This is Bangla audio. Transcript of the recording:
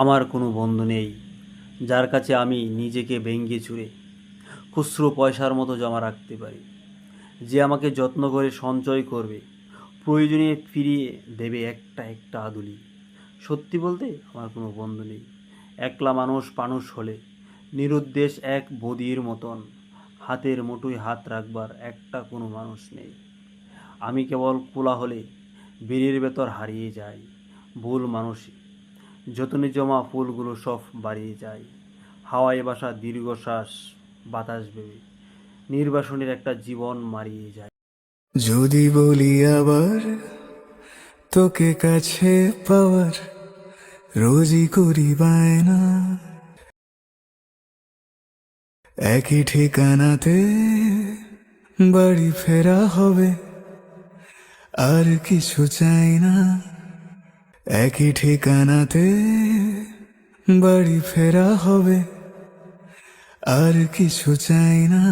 আমার কোনো বন্ধু নেই যার কাছে আমি নিজেকে ভেঙে চুরে খুচরো পয়সার মতো জমা রাখতে পারি, যে আমাকে যত্ন করে সঞ্চয় করবে, প্রয়োজনে ফিরিয়ে দেবে একটা একটা আদুলি। সত্যি বলতে আমার কোনো বন্ধু নেই। একলা মানুষ মানুষ হলে নিরুদ্দেশ এক বধির মতন হাতের মুঠোয় হাত রাখবার একটা কোনো মানুষ নেই। আমি কেবল কোলাহলে বেড়ির ভেতর হারিয়ে যাই, ভুল মানুষই যতনে জমা ফুলগুলো সব বাড়িয়ে যায়, হাওয়ায় বাসা দীর্ঘশ্বাস বাতাস ভেবে নির্বাসনের একটা জীবন মারিয়ে যায়। যদি বলি আবার তোকে কাছে পাওয়ার রোজই করি বায়না, একই ঠিকানাতে বাড়ি ফেরা হবে, আর কিছু চাই না। একই ঠিকানাতে বাড়ি ফেরা হবে, আর কিছু চাই না।